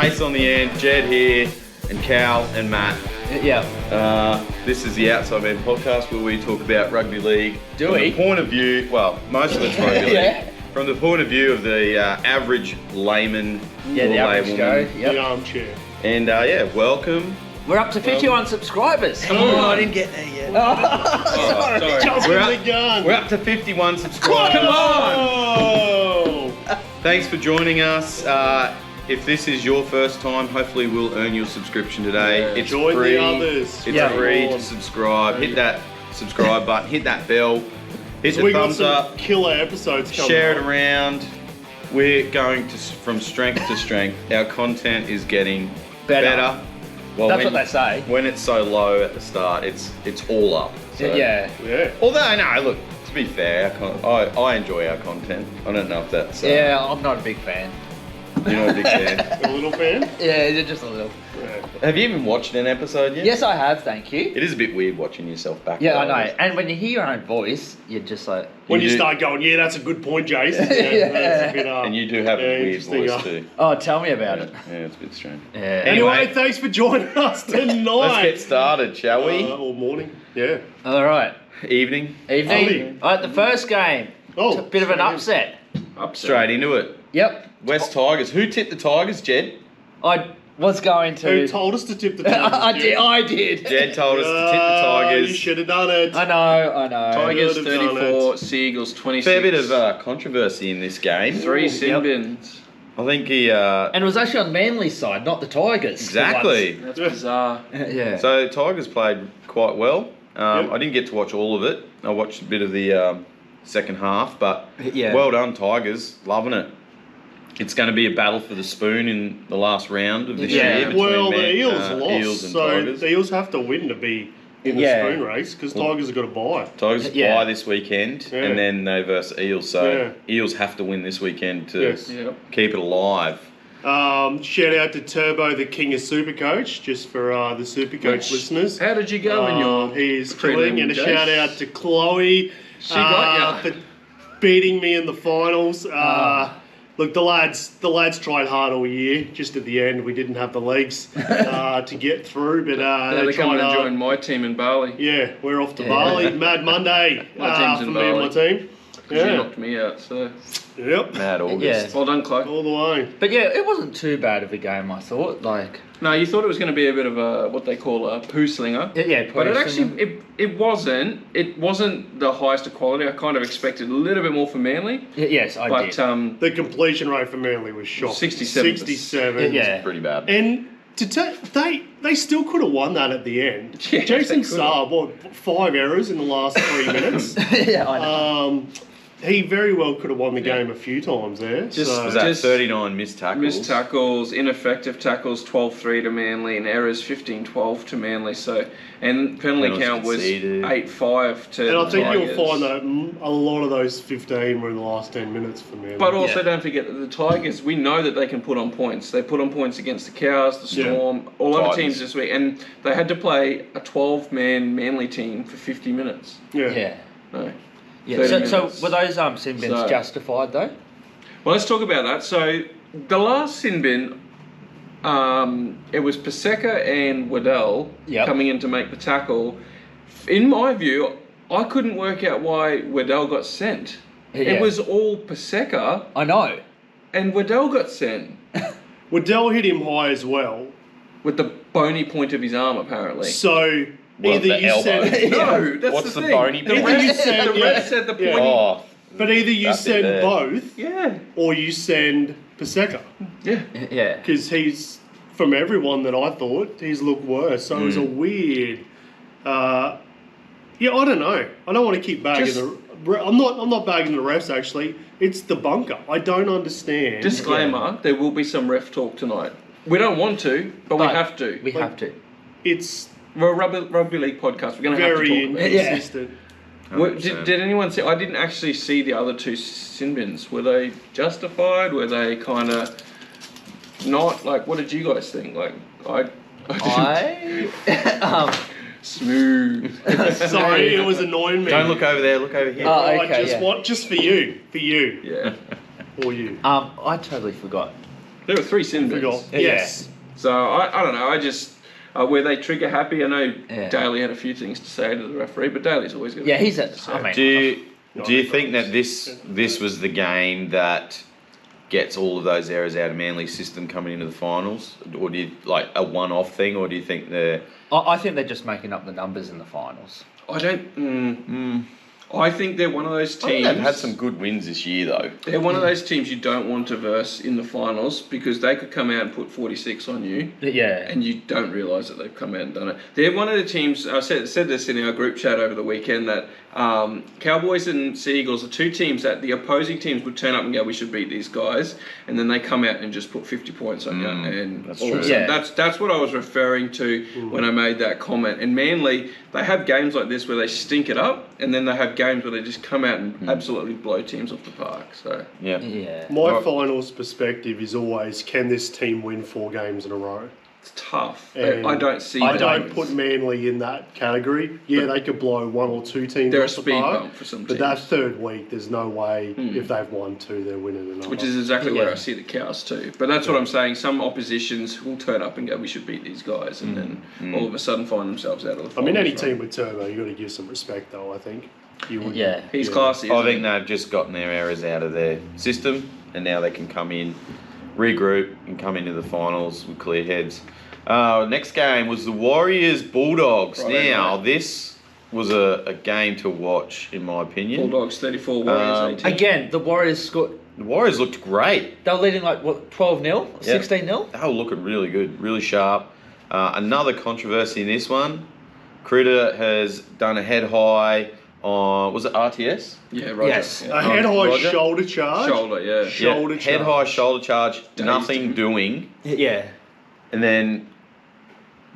space on the end. Jed here, and Cal and Matt. Yeah. This is the Outside Man podcast where we talk about rugby league. Do we? From the point of view, well, most of it's rugby Yeah. league. From the point of view of the average layman. Yeah, the average Joe. The armchair. And welcome. We're up to 51 subscribers. Come on, I didn't get there yet. Sorry. Jumping the gun. We're up to 51 subscribers. Come on! Oh! Thanks for joining us. If this is your first time, hopefully we'll earn your subscription today. Yeah. It's Join free. the others. It's free to subscribe. Hit that subscribe button. Hit that bell. Hit the We got thumbs some up. killer episodes coming. Share it up. around. We're going to from strength to strength. Our content is getting better. Well, That's what they say. When it's so low at the start, it's all up. So. Yeah. Yeah. Although no, look. To be fair, I enjoy our content. I don't know if that's. Yeah, I'm not a big fan. You're not a big fan. A little fan? Yeah, just a little. Yeah. Have you even watched an episode yet? Yes, I have, thank you. It is a bit weird watching yourself back. Yeah, I though. know. And when you hear your own voice, you're just like... When you do- start going, yeah, that's a good point, Jace. Yeah. That's a bit, And you do have a weird interesting, voice too. Oh, tell me about it. Yeah, it's a bit strange. Yeah. Anyway, thanks for joining us tonight. Let's get started, shall we? Or morning. Yeah. All right. Evening. Evening. All right, the first game. Oh, It's a bit of an upset. Straight into it. Yep. West Tigers. Who tipped the Tigers, Jed? I was going to... Who told us to tip the Tigers? I did. Jed told us to tip the Tigers. You should have done it. I know. Tigers Good have done 34, Seagulls 26. Fair bit of controversy in this game. 3 sin Yep. bins. I think he. And it was actually on Manly's side, not the Tigers. for Exactly. That's bizarre. once. Yeah. So Tigers played quite well. Yep. I didn't get to watch all of it. I watched a bit of the second half, but Yeah. well done, Tigers. Loving it. It's going to be a battle for the spoon in the last round of this Yeah. year. between Well, the Eels lost, Eels and so Tigers. the Eels have to win to be in the Yeah. spoon race because Tigers have got to buy. Tigers Yeah. bye this weekend, Yeah. and then they versus Eels. So Eels have to win this weekend to Yes. Yep. keep it alive. Shout out to Turbo, the king of Supercoach, just for the Supercoach listeners. How did you go in your He's prelim, killing, and a Jace? shout out to Chloe She got ya. for beating me in the finals. Look, the lads tried hard all year. Just at the end, we didn't have the legs to get through, but They're they coming tried to hard. join my team in Bali. Yeah, we're off to Yeah. Bali. Mad Monday My team's for in me and my Bali. team. Because you Yeah. knocked me out, so... Yep. Mad August. Yeah. Well done, Chloe. All the way. But yeah, it wasn't too bad of a game, I thought. Like... No, you thought it was going to be a bit of a, what they call a poo slinger. Yeah, But it Poison. actually, it wasn't the highest of quality. I kind of expected a little bit more from Manly. Yes, I But did. The completion rate for Manly was shocking. 67. 67. Yeah. Pretty bad. And they still could have won that at the end. Yeah, they Jason could've. Saab, 5 errors in the last 3 minutes. Yeah, I know. He very well could have won the game a few times there. Just- Was that Just 39 missed tackles? Missed tackles, ineffective tackles 12-3 to Manly, and errors 15-12 to Manly. So, and penalty Penalties count was conceded. 8-5 to and I think Tigers. you'll find that a lot of those 15 were in the last 10 minutes for Manly. But also, Yeah. don't forget that the Tigers, we know that they can put on points. They put on points against the Cows, the Yeah. Storm, all other Titans. teams this week, and they had to play a 12-man Manly team for 50 minutes. Yeah. No. Yeah. 30 So minutes. were those sin bins So- justified though? Well, let's talk about that. So, the last sin bin, it was Paseka and Waddell Yep. coming in to make the tackle. In my view, I couldn't work out why Waddell got sent. Yeah. It was all Paseka, I know. and Waddell got sent Waddell hit him high as well. with the bony point of his arm, apparently. So Well, either the you elbow. send, No, that's What's the the thing. bony The point? Either you ref, said- the yeah. ref said the Yeah. pointy. Oh, but either you That's it send there. both Yeah, or you send Paseka. yeah. Yeah. Because he's, from everyone that I thought, he's looked worse. So it was a weird. Yeah, I don't know. I don't want to keep bagging Just- I'm not bagging the refs. Actually, it's the bunker. I don't understand. Disclaimer: there will be some ref talk tonight. We don't want to, but we have to. We have to. It's We're a rugby league podcast. We're going to have to very talk about it. inconsistent. Did anyone see? I didn't actually see the other two sin bins. Were they justified? Were they kind of not? Like, what did you guys think? Like, I I smooth. Sorry, it was annoying me. don't look over there. Look over here. Oh, Right, okay, just yeah. what? Just for you, Yeah. or you. I totally forgot. There were 3 sin bins. Forgot. Yeah. Yes. So I don't know. I just were they trigger happy? I know Yeah. Daly had a few things to say to the referee, but Daly's always got. Yeah, he's a. So- I mean, Do you think that this was the game that gets all of those errors out of Manly's system coming into the finals, or do you like a one-off thing, or do you think they're? I think they're just making up the numbers in the finals. I don't. I think they're one of those I think teams. they've had some good wins this year, though. They're one of those teams you don't want to verse in the finals because they could come out and put 46 on you. Yeah. And you don't realise that they've come out and done it. They're one of the teams, I said this in our group chat over the weekend, that Cowboys and Sea Eagles are 2 teams that the opposing teams would turn up and go, we should beat these guys. And then they come out and just put 50 points on you. And that's all of a true. sudden, Yeah. that's what I was referring to when I made that comment. And Manly, they have games like this where they stink it up, and then they have games where they just come out and absolutely blow teams off the park. So Yeah. Yeah. My finals perspective is always, can this team win 4 games in a row? it's tough. And I don't see. I don't games. put Manly in that category. Yeah, they could blow 1 or 2 teams They're a off the speed park, bump for some but teams. that third week, there's no way if they've won 2, they're winning another. Which is exactly where Yeah. I see the Cows too. But that's what I'm saying. Some oppositions will turn up and go, we should beat these guys, and then all of a sudden find themselves out of the I finals. mean, any right? team with Turbo, you got to give some respect, though. I think you would. Yeah. He's classy. I isn't think he? they've just gotten their errors out of their system, and now they can come in, regroup, and come into the finals with clear heads. Next game was the Warriors Bulldogs. Right, now, right. this was a game to watch, in my opinion. Bulldogs 34, Warriors 18. Again, the Warriors scored. The Warriors looked great. They were leading like what 12-0, Yeah. 16-0. They were looking really good, really sharp. Another controversy in this one. Critter has done a head high on, was it RTS? Yeah, Roger. Yes. Yeah. A head high Roger? shoulder charge. Shoulder, yeah. Shoulder Head charge. high shoulder charge, Dazed nothing him. doing, Yeah. and then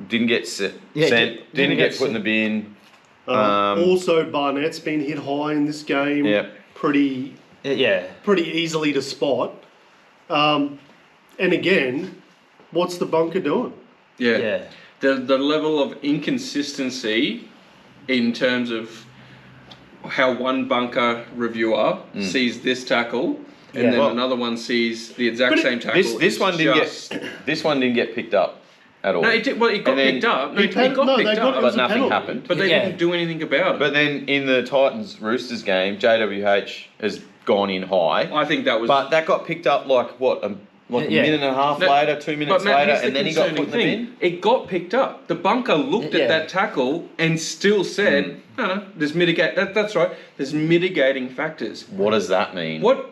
didn't get sent, Yeah, didn't didn't get get put in the bin. Also, Barnett's been hit high in this game. Yep. Pretty Yeah. easily to spot. And again, what's the bunker doing? Yeah. Yeah. The level of inconsistency in terms of how one bunker reviewer sees this tackle, and Yeah. then Well- another one sees the exact But it- same tackle. This It's one didn't just- get this one didn't get picked up at all. No, it did. Well, it got And then- picked up. No, He it pen- got no, picked they got up. it was but a nothing penalty. happened. But they Yeah. didn't do anything about it. But then in the Titans Roosters game, JWH has gone in high, I think that was. but that got picked up like what, like Yeah. a minute and a half No, later, 2 minutes but Matt, later, here's the and then he got put in the concerning bin. It got picked up. The bunker looked Yeah. at that tackle and still said, "No, there's That's right. There's mitigating factors." What does that mean? What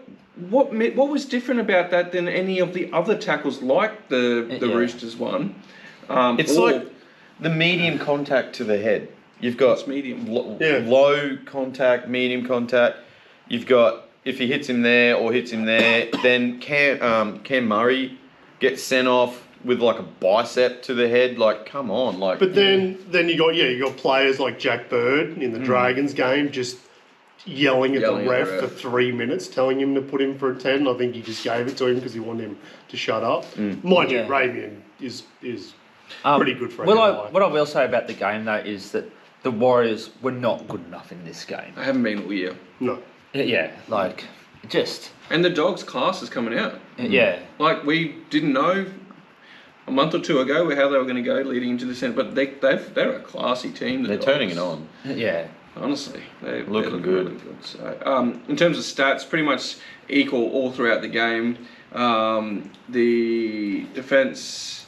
was different about that than any of the other tackles, like the Yeah. Roosters one? It's like the medium contact to the head. You've got It's medium. low contact, medium contact. You've got, if he hits him there or hits him there, then Cam Murray gets sent off with like a bicep to the head. Like, come on, like. But then you got players like Jack Bird in the Dragons game just yelling at Yelling the at ref the for ref. 3 minutes, telling him to put him for a 10. I think he just gave it to him because he wanted him to shut up. Mind you, Yeah. Ramian is pretty good for What I will say about the game though is that the Warriors were not good enough in this game. I haven't been all year. No. Yeah, like just And the Dogs class is coming out. yeah. Like, we didn't know a month or two ago how they were going to go leading into this end, but they're a classy team. the They're Dogs. turning it on. Yeah. Honestly, they're Looking looking good. really good. So, in terms of stats, pretty much equal all throughout the game. The defence,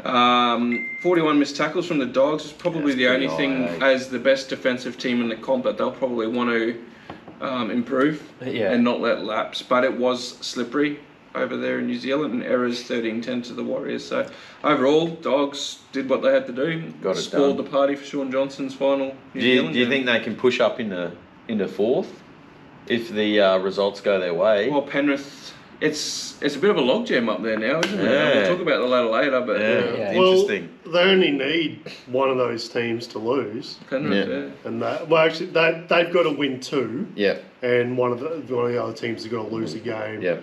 41 missed tackles from the Dogs is probably That's the only pretty thing high, as the best defensive team in the comp that they'll probably want to improve Yeah. and not let lapse. But it was slippery over there in New Zealand, and errors 13-10 to the Warriors. So overall, Dogs did what they had to do. Got it Spoiled done. the party for Sean Johnson's final. New Do you Zealand game. think they can push up into fourth if the results go their way? Well, Penrith, it's a bit of a logjam up there now, isn't it? Yeah. We'll talk about the ladder later, but Yeah. Yeah. Well, Interesting. they only need one of those teams to lose. Penrith, Yeah. yeah. And actually, they've got to win 2, Yeah, and one of the other teams has got to lose a game. yeah.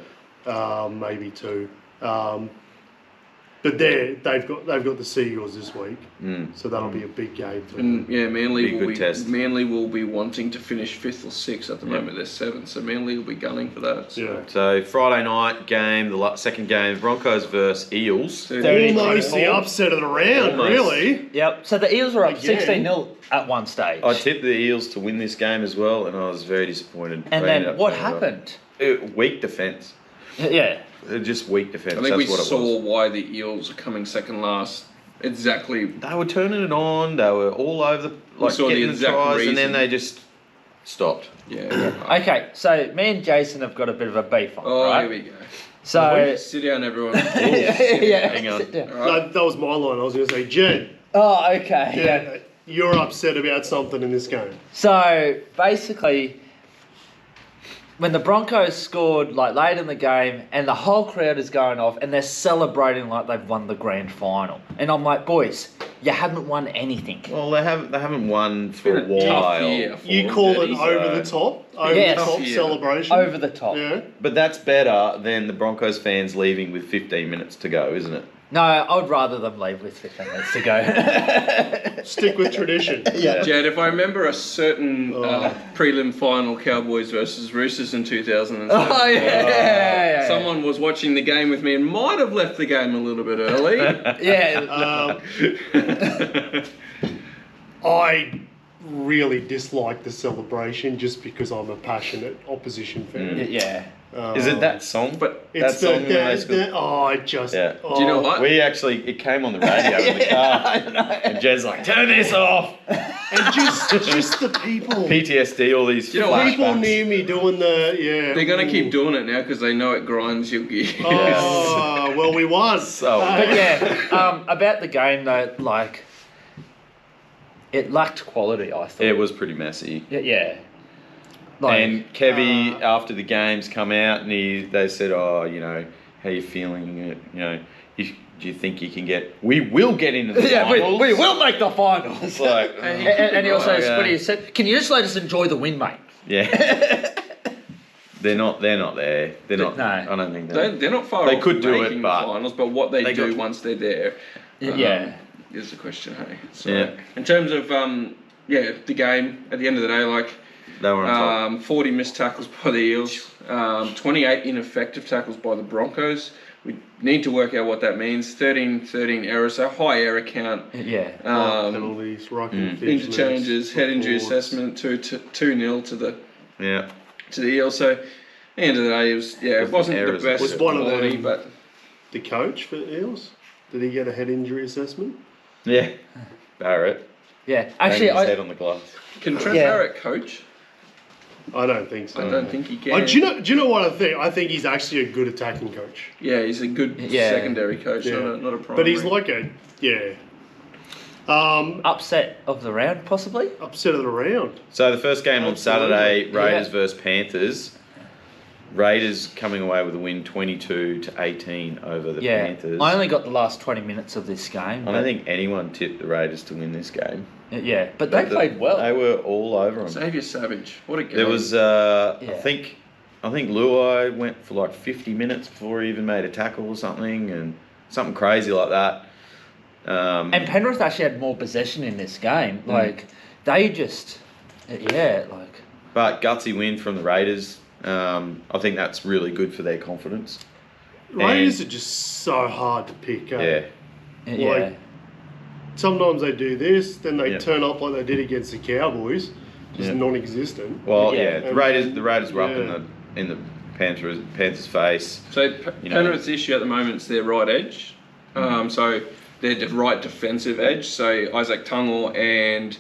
Maybe 2. But But they've got the Seagulls this week, so that'll be a big game for them. And yeah, Manly Be a good test. Manly will be wanting to finish 5th or 6th at the moment. They're 7th, so Manly will be gunning for that. So. Yeah. So Friday night game, the second game, Broncos versus Eels. Almost the upset of the round, Almost. really. Yep. So the Eels were up Again. 16-0 at one stage. I tipped the Eels to win this game as well, and I was very disappointed. and They ended then up what turning it up. happened? Weak defence. Yeah. Just weak defence. I think That's we what it saw was. why the Eels are coming second last. Exactly. They were turning it on. They were all over the saw the getting the exact tries, and then reason. they just stopped. Yeah. Okay, so me and Jason have got a bit of a beef on, Oh, right? here we go. So, Sit down, everyone. yeah, Hang on. sit down. That was my line. I was going to say, Jen, Oh, okay. Yeah. you're upset about something in this game. So basically, when the Broncos scored like late in the game, and the whole crowd is going off, and they're celebrating like they've won the grand final, and I'm like, boys, you haven't won anything. Well, they haven't won for a Been a tough while. year for You them, call it Daddy. over the top Yeah. celebration. Over the top. Yeah. But that's better than the Broncos fans leaving with 15 minutes to go, isn't it? No, I would rather them leave with 15 minutes to go. Stick with tradition. Yeah. Jed, if I remember a certain prelim final, Cowboys versus Roosters in 2007. Oh, yeah. Someone was watching the game with me and might have left the game a little bit early. Yeah. I really dislike the celebration just because I'm a passionate opposition fan. Yeah. Is it that song? But that It's song the, when they scored- yeah. do you know what? it came on the radio in the car, I know. and Jed's like, "Turn this off." And just the people. PTSD, all these You know what? People flashbacks. near me doing They're going to keep doing it now because they know it grinds your gears. Oh, well, we won. So- But yeah, about the game though, like, it lacked quality, I thought. It was pretty messy. Yeah. Like, And Kevy, after the game's come out, and they said, "Oh, you know, how you feeling? You know, do you think you can get? We will get into the yeah, finals. we will make the finals. It's like, and he also okay. what he said, can you just let us enjoy the win, mate? yeah, they're not there. They're not. No. I don't think They're not far They off could do it, making but the finals, but what they do got- once they're there Yeah. is the question, hey? So, Yeah. in terms of, the game, at the end of the day, like, they were on top. 40 missed tackles by the Eels, 28 ineffective tackles by the Broncos. We need to work out what that means. 13 errors, so high error count. Yeah. Penalties, rucking fidgets, Interchanges, head injury reports. assessment, 2-0 to the Yeah. Eels. So, at the end of the day, it wasn't the errors. best Was one of quality, them- but The coach for Eels, did he get a head injury assessment? Yeah. Barrett. Yeah. Actually, Banged his head on the glass. can Trent Yeah. Barrett coach? I don't think so. I don't think he can. Oh, do you know what I think? I think he's actually a good attacking coach. Yeah, he's a good Yeah. secondary coach, Yeah. not a primary. But he's like upset of the round, possibly. upset of the round. So the first game on Absolutely. Saturday, Raiders Yeah. versus Panthers. Raiders coming away with a win, 22-18 over the Yeah. Panthers. I only got the last 20 minutes of this game. I but- don't think anyone tipped the Raiders to win this game. Yeah, but they played well. They were all over them. Xavier Savage. What a game. There was, Yeah. I think Luai went for like 50 minutes before he even made a tackle or something, and something crazy like that. And Penrith actually had more possession in this game. Like, they just, like... But gutsy win from the Raiders. I think that's really good for their confidence. Raiders are just so hard to pick. Yeah. Yeah. Like, sometimes they do this, then they Yeah. turn up like they did against the Cowboys, just Yeah. non-existent. Well, Yeah. yeah. The Raiders were up Yeah. in the Panthers' face. So you know. Penrith's issue at the moment is their right edge. So their right defensive edge. So Isaac Tungle and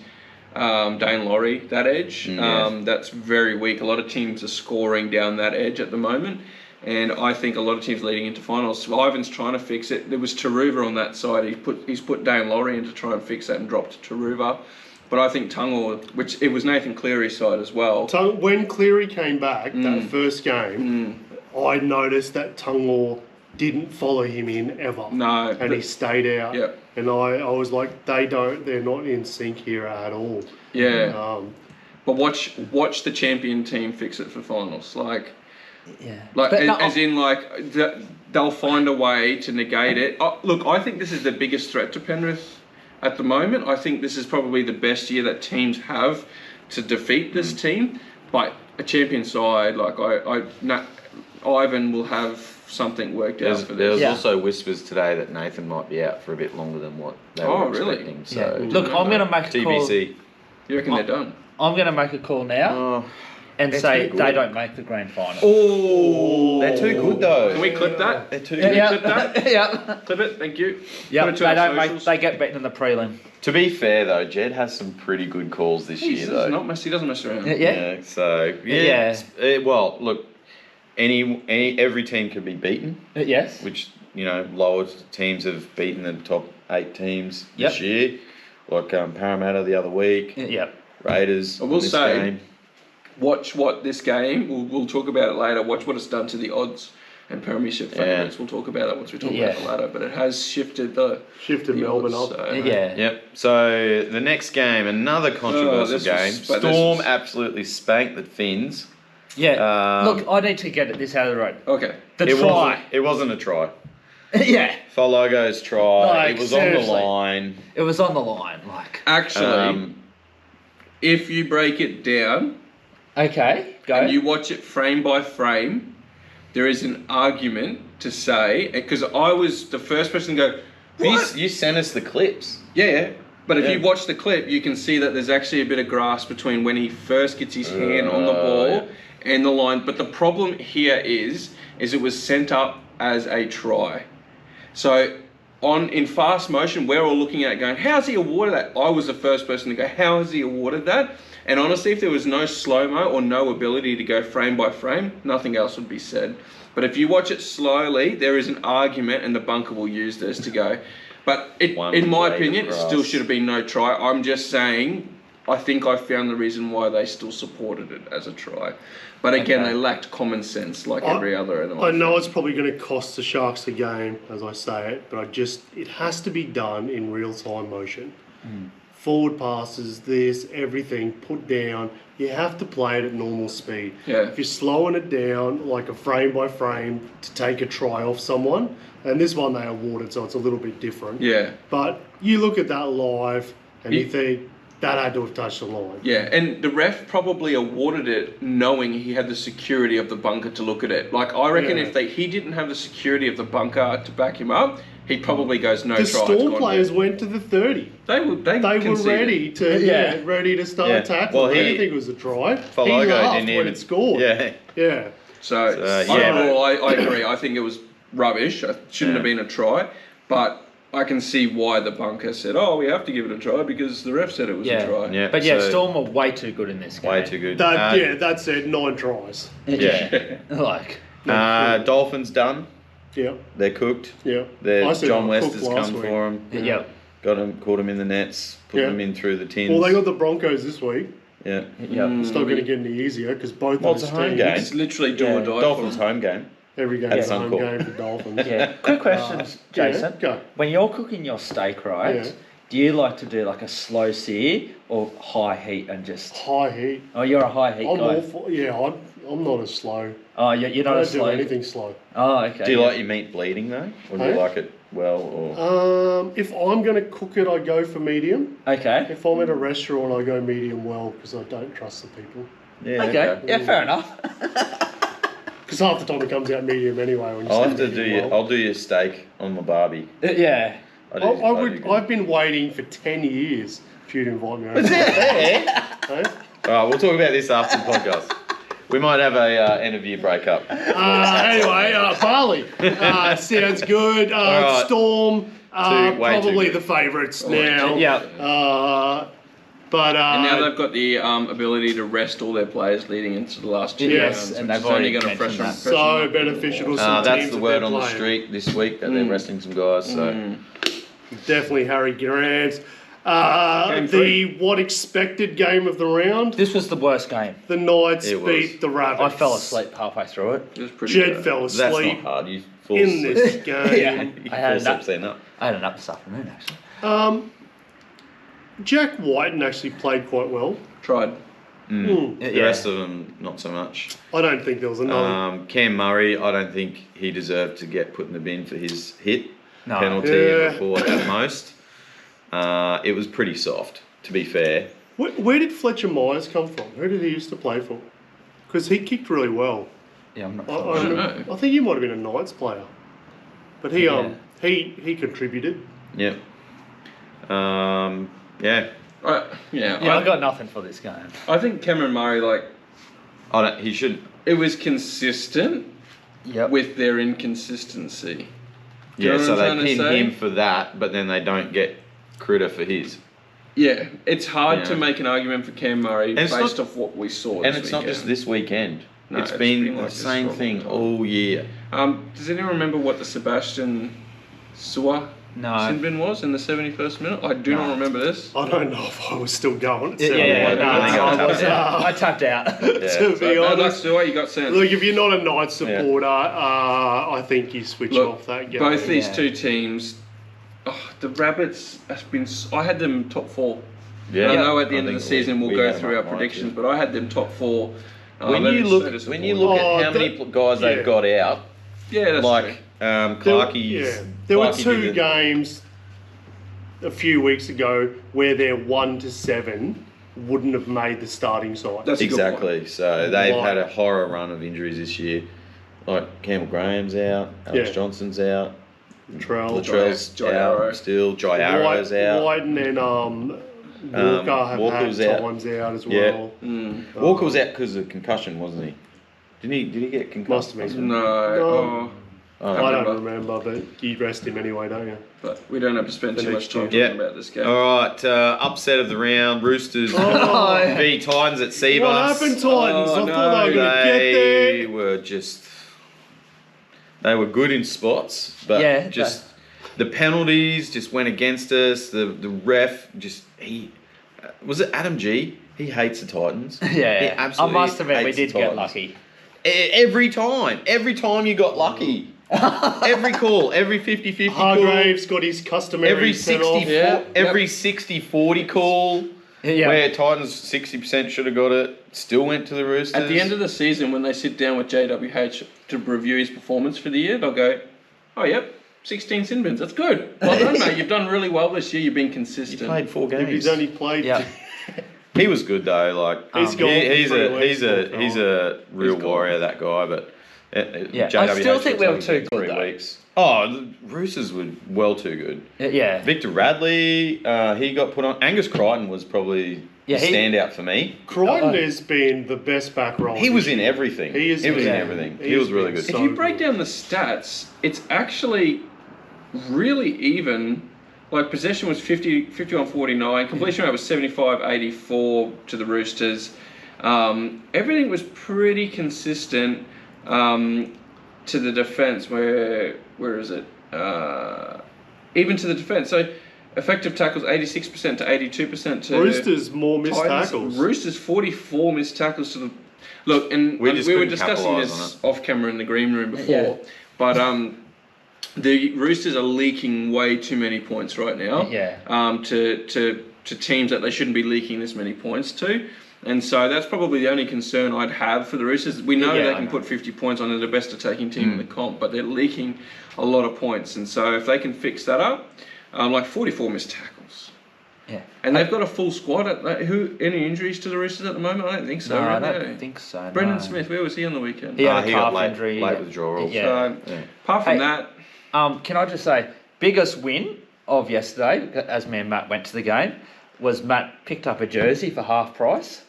Dane Laurie, that edge. Yeah. That's very weak. A lot of teams are scoring down that edge at the moment. And I think a lot of teams leading into finals. Ivan's trying to fix it. There was Taruva on that side. He's put Dane Laurie in to try and fix that and dropped Taruva. But I think Tungle, which it was Nathan Cleary's side as well. When Cleary came back that first game, I noticed that Tungle didn't follow him in ever. No, And he stayed out. Yeah. And I was like, they're not in sync here at all. Yeah. But watch the champion team fix it for finals. Yeah. Like But no, as in like they'll find a way to negate it. Look, I think this is the biggest threat to Penrith at the moment. I think this is probably the best year that teams have to defeat this team. But a champion side, like Ivan will have something worked out for There this. was also whispers today that Nathan might be out for a bit longer than what they were expecting. So Look, I'm going to make a call. TBC. You reckon they're done? I'm going to make a call now Oh, and they're say too they good. don't make the grand final. Oh, they're too good though. Can we clip that? They're too Can good. we clip that? Yeah. Clip it, thank you. Yeah, Put it to they our don't make. socials. They get beaten in the prelim. To be fair though, Jed has some pretty good calls this year though. He doesn't mess around. Yeah. So Yeah. Well, look, every team can be beaten, Yes. which lower teams have beaten the top 8 teams this Yep. year, like Parramatta the other week, Yep. Raiders. I will this say, game. watch what this game. We'll talk about it later. Watch what it's done to the odds and premiership favourites. We'll talk about that once we talk about it later. But it has shifted the Melbourne odds, up. so- Yep. So the next game, another controversial this game. was- but Storm this was- absolutely spanked the Finns. Yeah. Look, I need to get this out of the road. Okay. The It try. It wasn't a try. Yeah. Fologo's try. Like, it was seriously. on the line. It was on the line. Like. Actually, if you break it down Okay. Go. and you watch it frame by frame, there is an argument to say, because I was the first person to go, what? You sent us the clips. Yeah. But if Yeah. you watch the clip, you can see that there's actually a bit of grass between when he first gets his hand on the ball and the line. But the problem here is it was sent up as a try. So in fast motion, we're all looking at it going, how's he awarded that? I was the first person to go, how has he awarded that? And honestly, if there was no slow-mo or no ability to go frame by frame, nothing else would be said. But if you watch it slowly, there is an argument, and the bunker will use this to go. But in my opinion, it still should have been no try. I'm just saying, I think I found the reason why they still supported it as a try. But again, they lacked common sense like every other NRL. I know it's probably going to cost the Sharks the game, as I say it, but it has to be done in real-time motion. Forward passes, everything, put down. You have to play it at normal speed. Yeah. If you're slowing it down, like a frame by frame, to take a try off someone, and this one they awarded, so it's a little bit different. Yeah. But you look at that live, and you think, that had to have touched the line. Yeah, and the ref probably awarded it knowing he had the security of the bunker to look at it. Like, I reckon if he didn't have the security of the bunker to back him up, he probably goes no try. The Storm players went to the 30. They were ready to start tackling. Well, I didn't think it was a try. Fologo He laughed didn't when even it scored. Yeah. So yeah, overall, I agree. I think it was rubbish. It shouldn't have been a try. But I can see why the bunker said, "Oh, we have to give it a try because the ref said it was a try." Yeah. But Storm are way too good in this game. Way too good. That said, 9 tries. Yeah. Like. Dolphins done. Yeah. They're cooked. Yeah. John West has come for them. Yeah. Caught him in the nets, put them in through the tins. Well, they got the Broncos this week. Yeah. It's not going to get any easier because both Well, of it's the a home teams, game. It's literally do or die. Dolphins home game. every game is a home game for Dolphins. Yeah. Quick question, Jason. Go. When you're cooking your steak, right? Yeah. Do you like to do like a slow sear or high heat and just? High heat. Oh, you're a high heat I'm guy. all for, I'm not as slow. Oh, you're not I a don't do slow. anything slow. Oh, okay. Do you like your meat bleeding though? Or do you Hey? like it well or? If I'm going to cook it, I go for medium. Okay. If I'm at a restaurant, I go medium well because I don't trust the people. Yeah. Okay. Yeah, fair enough. Because half the time it comes out medium anyway. When you I'll say have to do medium your. well. I'll do your steak on my barbie. Yeah. I've been waiting for 10 years for you to invite me over. Hey? Hey? All right, we'll talk about this after the podcast. We might have a end of year breakup. Anyway, Barley. Sounds good. right. Storm. Way too Probably good. the favourites now. Yeah. But And now they've got the ability to rest all their players leading into the last 2 Yes, rounds, and which they've is only already going to mentioned freshen that. so beneficial to some That's teams the that word they're on the playing. street this week that they're resting some guys. So Definitely Harry Grant. Game three. What expected game of the round? This was the worst game. The Knights It was. beat the Rabbits. I fell asleep halfway through it. It was pretty Jed bad. fell that's not asleep hard. You fall in asleep. this game. You I had fall enough. asleep up. I had an up this afternoon actually. Jack Whiten actually played quite well. Tried. The rest of them, not so much. I don't think there was another. Cam Murray, I don't think he deserved to get put in the bin for his hit No. penalty before at most. It was pretty soft, to be fair. Where did Fletcher Myers come from? Who did he used to play for? Because he kicked really well. Yeah, I'm not I, sure. I, don't remember- know. I think he might have been a Knights player, but he he contributed. Yep. Yeah. I got nothing for this game. I think Cameron Murray, He should. it was consistent Yep. with their inconsistency. Do you Yeah, know so what I'm they trying to pin say? him for that, but then they don't get Critter for his. Yeah, it's hard Yeah. to make an argument for Cam Murray And it's based not- off what we saw. And this it's not weekend. just this weekend. No, it's it's been been the like this same for a thing long time. all year. Does anyone remember what the Sebastian Sua sin bin was in the 71st minute? I do not remember this. I don't know if I was still going. At Yeah, 71. no, I think I I was tapped out. I tapped out. To Yeah. be So, bad luck, honest, Sua, you got sent. look, if you're not a Knights supporter, I think you switch Look, off that game. both these Yeah. two teams, the Rabbits have been. I had them top 4. Yeah. And I know at the end of think the season we'll we go had through them our up right, predictions, yeah. but I had them top 4. When That you is look, so when disappointing. you look Oh, at how many guys they've yeah. got out, Yeah, that's like true. Clarkie's. There were Clarkie two did it. games a few weeks ago where their 1 to 7 wouldn't have made the starting side. That's a good point. Exactly. So they've Why? had a horror run of injuries this year. Like Campbell Graham's out, Alex Yeah. Johnson's out, Latrell, Latrell's Jai Arrow. out still, Jai Arrow's out. Whiten and Walker have Walker's had out. times out as Yeah. well. Walker was out because of concussion, wasn't he? Did he get concussed? Must have been. No, No. Oh, I remember. don't remember, but you rest him anyway, don't you? but we don't have to spend The too much next time year. talking Yeah. about this game. All right, upset of the round. Roosters Oh. v Titans at Seabus. What happened, Titans? Oh, I thought they were going to get They there. were just. They were good in spots, but Yeah, just the penalties just went against us. The ref just was it Adam G? He hates the Titans. He Yeah, I absolutely must admit we hates the did get Titans. lucky. Every time you got lucky. Every call, every 50-50 call. Hargraves got his customary Every send-off. 60, Yeah. every 60-40 call Yeah. where Titans 60% should have got it, still went to the Roosters. At the end of the season, when they sit down with JWH to review his performance for the year, they'll go, "Oh, yep, 16 sin bins. That's good. Well done, mate. You've done really well this year. You've been he consistent." played 4 If games. he's only played... Yeah. He was good though. Like He's gone for he's 3 a weeks, he's a real He's gone. warrior, that guy. But Yeah, JWH I still think we were looks too like good, 3 though. weeks. Oh, the Roosters were well too good. Yeah. Victor Radley, he got put on. Angus Crichton was probably Yeah, the he- standout for me. Crichton has been the best back row. He was in everything. He is was in yeah. everything. He He's was really been good. If so you break good. down the stats, it's actually really even. Like, possession was 51-49, completion rate was 75-84 to the Roosters. Everything was pretty consistent to the defence. Where is it? Even to the defence. So, effective tackles 86% to 82% to Roosters more missed Titans. tackles. Roosters 44 missed tackles to the. Look, and We we, just were couldn't discussing capitalise this on off camera in the green room before, Yeah. but the Roosters are leaking way too many points right now. Yeah. To teams that they shouldn't be leaking this many points to. And so that's probably the only concern I'd have for the Roosters. We know Yeah, they I can know. put 50 points on. They're the best attacking team in the comp, but they're leaking a lot of points. And so if they can fix that up, like 44 missed tackles. Yeah. And they've got a full squad. Any injuries to the Roosters at the moment? I don't think so. No, I really. don't think so. Brendan no. Smith, where was he on the weekend? He had a he got calf late injury. withdrawal. Yeah. So, Yeah. apart from Hey, that, Can I just say, biggest win of yesterday, as me and Matt went to the game, was Matt picked up a jersey for half price.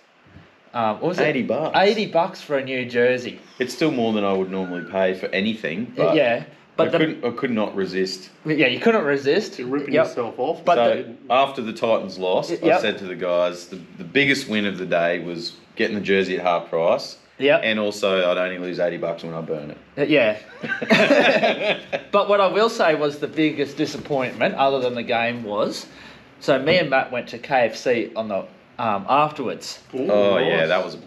What was it? $80. $80 for a new jersey. It's still more than I would normally pay for anything. But Yeah, but I could not resist. you couldn't resist. You're ripping Yep. yourself off. But So after the Titans lost, I Yep. said to the guys, the biggest win of the day was getting the jersey at half price. Yep. And also, I'd only lose $80 when I burn it. Yeah. But what I will say was the biggest disappointment, other than the game, was so me and Matt went to KFC on the afterwards, Ooh, Oh nice. yeah, that was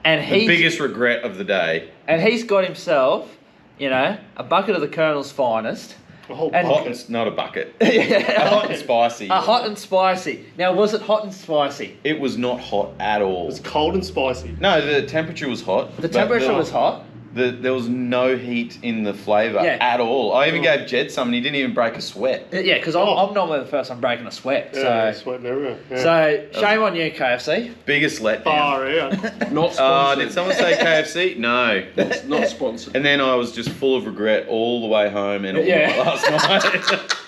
and the biggest regret of the day. and he's got himself, a bucket of the Colonel's finest, A whole And- Hot bucket. and, not a bucket. Yeah. Hot and spicy. Hot and spicy. Now, was it hot and spicy? It was not hot at all. It was cold and spicy. No, the temperature was hot. The but temperature was hot. There was no heat in the flavour Yeah. at all. I even gave Jed some and he didn't even break a sweat. Yeah, because I'm normally the first one breaking a sweat. Yeah, So, sweating everywhere. Yeah. so shame on you, KFC. Biggest letdown. Far out. Not sponsored. Did someone say KFC? No. It's not sponsored. And then I was just full of regret all the way home and all Yeah. night last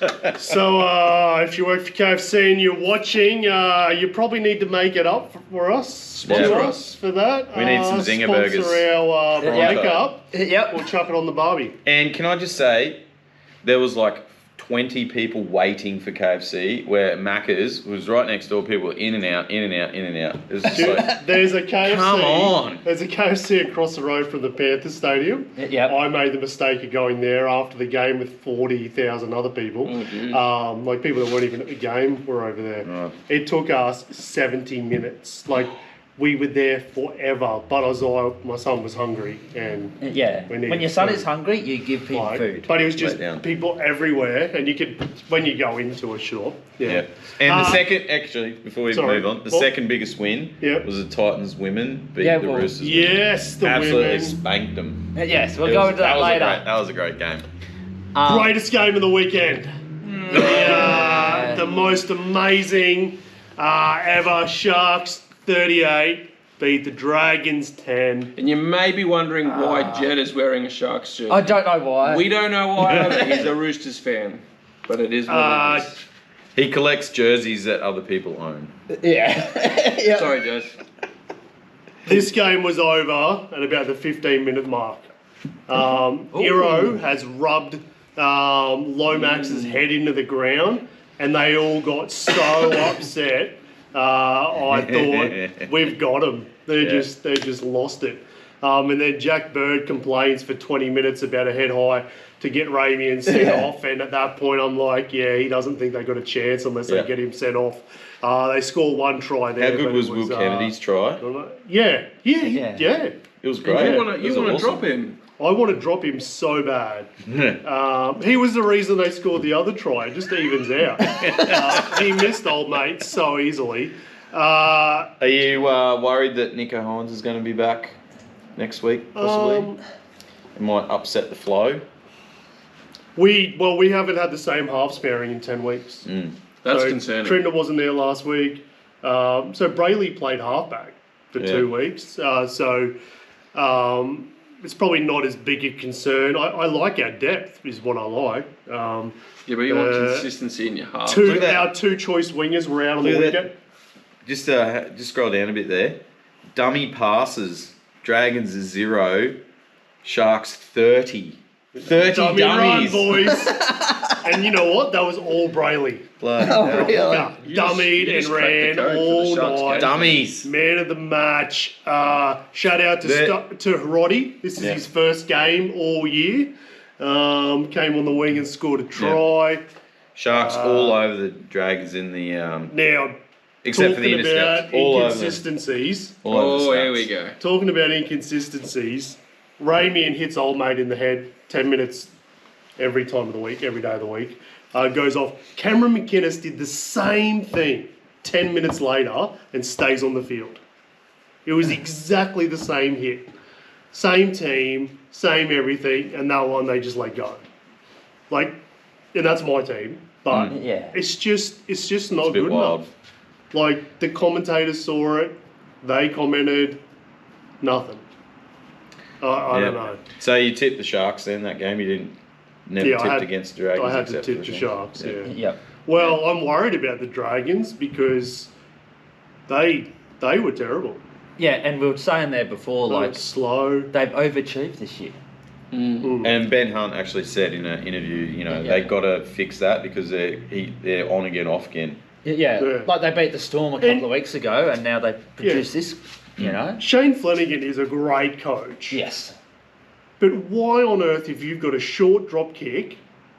night. So, if you work for KFC and you're watching, you probably need to make it up for us. Sponsor Yeah. us for that. We need some zinger sponsor burgers. our Yeah. makeup. Yep. We'll chuck it on the barbie. And can I just say, there was like 20 people waiting for KFC where Macca's was right next door. People were in and out, in and out, in and out. It was just Dude, like, there's a KFC. Come on. There's a KFC across the road from the Panthers Stadium. Yep. I made the mistake of going there after the game with 40,000 other people. Oh, dude. Like people that weren't even at the game were over there. Right. It took us 70 minutes. Like we were there forever. But my son was hungry and Yeah. We need When your son food. is hungry, you give him like, food. but it was just Let down. people everywhere, and you could when you go into a shop. yeah. And the Uh, second, actually, before we sorry. move on, the Well- second biggest win Yep. was the Titans women beat Yeah, the well, Roosters. Yes, the Absolutely women. spanked them. Yes, we'll It go was- into that was a later. great- that was a great game. Greatest game of the weekend. The most amazing ever. Sharks 38 beat the Dragons 10. And you may be wondering why Jed is wearing a Sharks jersey. I don't know why. We don't know why either. He's a Roosters fan. But it is what it is. He collects jerseys that other people own. Yeah. Yeah. Sorry, Jez. This game was over at about the 15-minute mark. Hero has rubbed Lomax's head into the ground, and they all got so upset. I thought we've got him. They just lost it. And then Jack Bird complains for 20 minutes about a head high to get Ramian sent off, and at that point I'm like, yeah, he doesn't think they got a chance unless they get him sent off. They score one try there. How good but was it Will Kennedy's try? Yeah. It was great. You want It was to awesome. drop him. I want to drop him so bad. He was the reason they scored the other try. It just evens out. He missed old mate so easily. Are you worried that Nico Hines is going to be back next week, possibly? It might upset the flow. We haven't had the same half pairing in 10 weeks. That's So concerning. Trinder wasn't there last week. So Brayley played halfback for 2 weeks. It's probably not as big a concern. I like our depth, is what I like. Yeah, but you want consistency in your half. Look at that. Our two choice wingers were out on the Look at that. wicket. Just scroll down a bit there. Dummy passes. Dragons is 0. Sharks 30. 30 Dummy run, dummies. boys. And you know what? That was all Brayley. Bloody hell. Yeah, You dummied just and cracked the ran code for the all Sharks night. game. Dummies. Man of the match. Shout out to to Hiroti. This is his first game all year. Came on the wing and scored a try. Sharks all over the Dragons in the Now, except for the talking about intercepts. All over them. inconsistencies. All over the Oh, here stats. we go. Talking about inconsistencies, Ramian hits old mate in the head 10 minutes every time of the week, every day of the week. Goes off. Cameron McInnes did the same thing 10 minutes later and stays on the field. It was exactly the same hit. Same team, same everything, and that one they just let go. Like, and that's my team, but Yeah. it's just not It's a bit good wild. enough. Like, the commentators saw it, they commented, nothing. I don't know. So you tipped the Sharks then that game? You didn't never Yeah, I tipped had- against the Dragons? I had to except tip for the game? Sharks, yeah. Yep. Well, I'm worried about the Dragons because they were terrible. Yeah, and we were saying there before, They were like, slow. they've overachieved this year. And Ben Hunt actually said in an interview, they got to fix that because they're on again, off again. Yeah, Yeah. like they beat the Storm a couple of weeks ago, and now they produced this, you know? Shane Flanagan is a great coach. Yes. But why on earth, if you've got a short drop kick,